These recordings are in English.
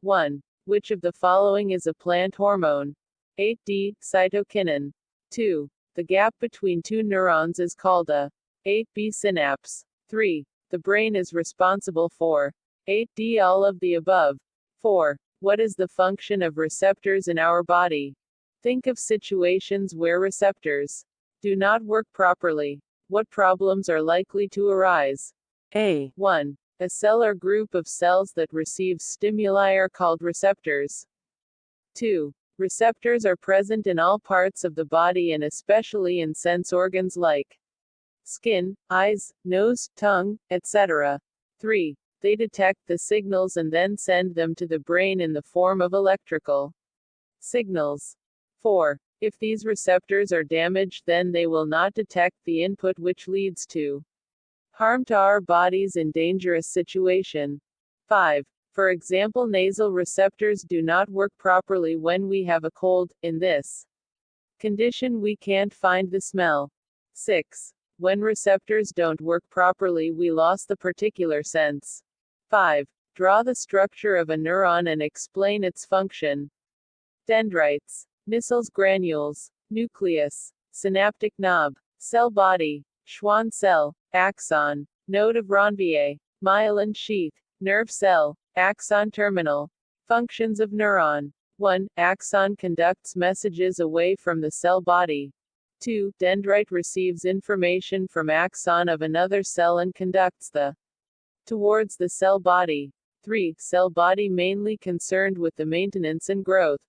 1. Which of the following is a plant hormone? 8D. Cytokinin. 2. The gap between two neurons is called a 8B synapse. 3. The brain is responsible for 8D. All of the above. 4. What is the function of receptors in our body? Think of situations where receptors do not work properly. What problems are likely to arise? A. 1. A cell or group of cells that receives stimuli are called receptors. 2. Receptors are present in all parts of the body and especially in sense organs like skin, eyes, nose, tongue, etc. 3. They detect the signals and then send them to the brain in the form of electrical signals. 4. If these receptors are damaged, then they will not detect the input, which leads to harm to our bodies in dangerous situation. 5. For example, nasal receptors do not work properly when we have a cold. In this condition, we can't find the smell. 6. When receptors don't work properly, we lost the particular sense. 5. Draw the structure of a neuron and explain its function. Dendrites, Nissl's granules, nucleus, synaptic knob, cell body, Schwann cell, axon, node of Ranvier, myelin sheath, nerve cell, axon terminal. Functions of neuron. 1. Axon conducts messages away from the cell body. 2. Dendrite receives information from axon of another cell and conducts the towards the cell body. 3. Cell body mainly concerned with the maintenance and growth.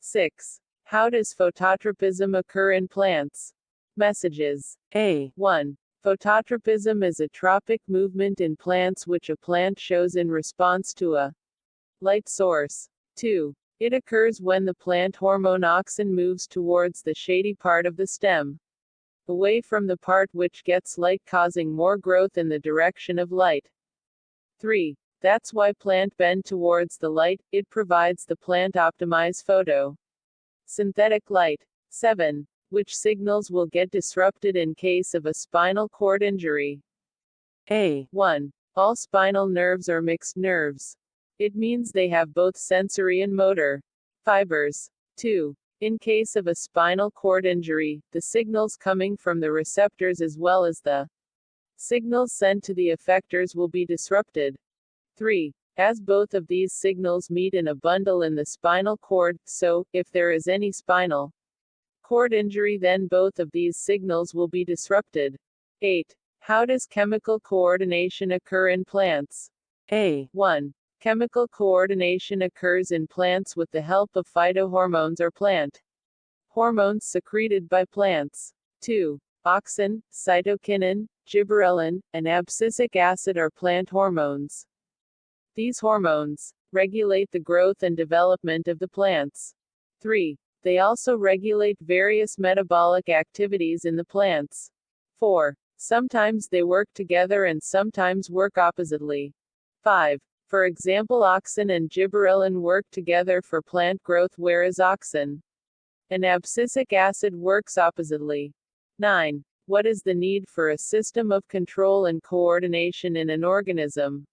6. How does phototropism occur in plants? Messages. A. 1. Phototropism is a tropic movement in plants which a plant shows in response to a light source. 2. It occurs when the plant hormone auxin moves towards the shady part of the stem, away from the part which gets light, causing more growth in the direction of light. 3. That's why plant bend towards the light, it provides the plant optimized photo synthetic light. 7. Which signals will get disrupted in case of a spinal cord injury? A. 1. All spinal nerves are mixed nerves. It means they have both sensory and motor fibers. 2. In case of a spinal cord injury, the signals coming from the receptors as well as the signals sent to the effectors will be disrupted. 3. As both of these signals meet in a bundle in the spinal cord, so, if there is any spinal cord injury, then both of these signals will be disrupted. 8. How does chemical coordination occur in plants? A. 1. Chemical coordination occurs in plants with the help of phytohormones or plant hormones secreted by plants. 2. Auxin, cytokinin, gibberellin, and abscisic acid are plant hormones. These hormones regulate the growth and development of the plants. 3. They also regulate various metabolic activities in the plants. 4. Sometimes they work together and sometimes work oppositely. 5. For example, auxin and gibberellin work together for plant growth, whereas auxin and abscisic acid works oppositely. 9. What is the need for a system of control and coordination in an organism?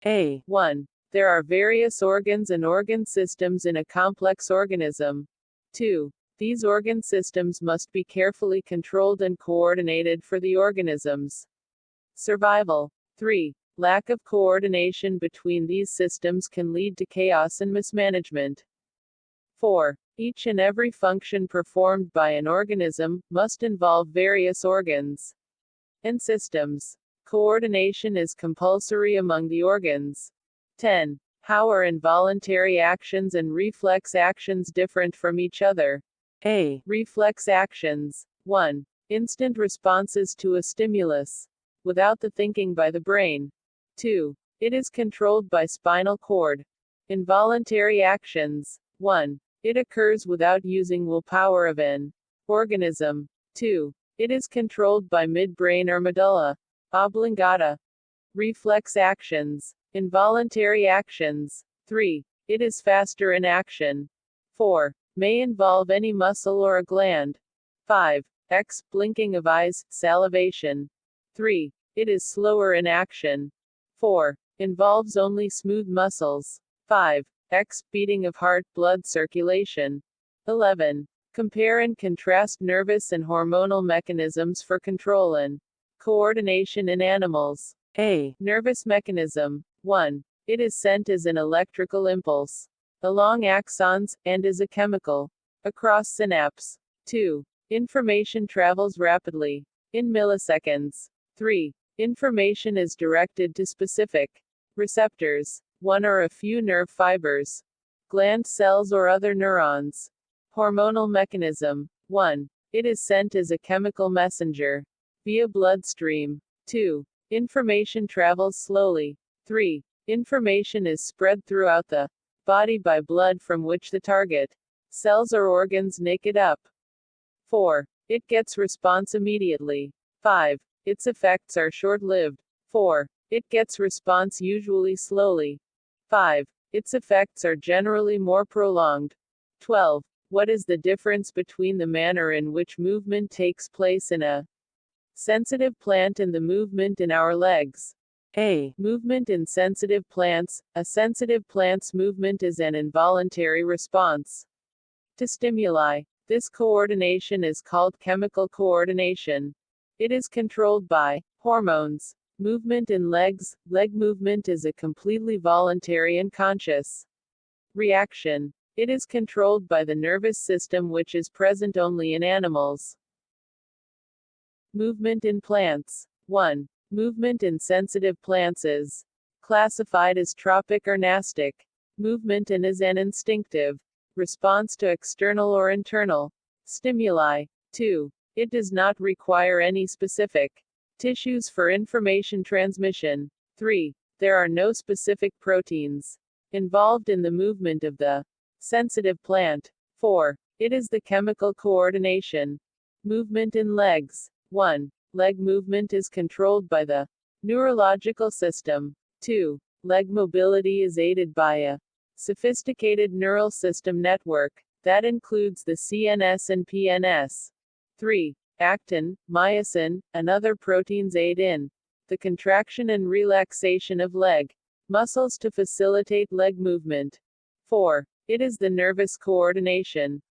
A. 1. There are various organs and organ systems in a complex organism. 2. These organ systems must be carefully controlled and coordinated for the organism's survival. 3. Lack of coordination between these systems can lead to chaos and mismanagement. 4. Each and every function performed by an organism must involve various organs and systems. Coordination is compulsory among the organs. 10. How are involuntary actions and reflex actions different from each other? A. Reflex actions. 1. Instant responses to a stimulus, without the thinking by the brain. 2. It is controlled by spinal cord. Involuntary actions. 1. It occurs without using willpower of an organism. 2. It is controlled by midbrain or medulla oblongata. Reflex actions. Involuntary actions. 3. It is faster in action. 4. May involve any muscle or a gland. 5. X. Blinking of eyes, salivation. 3. It is slower in action. 4. Involves only smooth muscles. 5. X. Beating of heart, blood circulation. 11. Compare and contrast nervous and hormonal mechanisms for control and coordination in animals. A. Nervous mechanism. 1. It is sent as an electrical impulse along axons, and is a chemical across synapse. 2. Information travels rapidly in milliseconds. 3. Information is directed to specific receptors, one or a few nerve fibers, gland cells or other neurons. Hormonal mechanism. 1. It is sent as a chemical messenger via bloodstream. 2. Information travels slowly. 3. Information is spread throughout the body by blood from which the target cells or organs make it up. 4. It gets response immediately. 5. Its effects are short-lived. 4. It gets response usually slowly. 5. Its effects are generally more prolonged. 12. What is the difference between the manner in which movement takes place in a sensitive plant and the movement in our legs? A. Movement in sensitive plants. A sensitive plant's movement is an involuntary response to stimuli. This coordination is called chemical coordination. It is controlled by hormones. Movement in legs. Leg movement is a completely voluntary and conscious reaction. It is controlled by the nervous system, which is present only in animals. Movement in plants. 1. Movement in sensitive plants is classified as tropic or nastic movement and is an instinctive response to external or internal stimuli. 2. It does not require any specific tissues for information transmission. 3. There are no specific proteins involved in the movement of the sensitive plant. 4. It is the chemical coordination. Movement in legs. 1. Leg movement is controlled by the neurological system. 2. Leg mobility is aided by a sophisticated neural system network that includes the CNS and PNS. 3. Actin, myosin, and other proteins aid in the contraction and relaxation of leg muscles to facilitate leg movement. 4. It is the nervous coordination.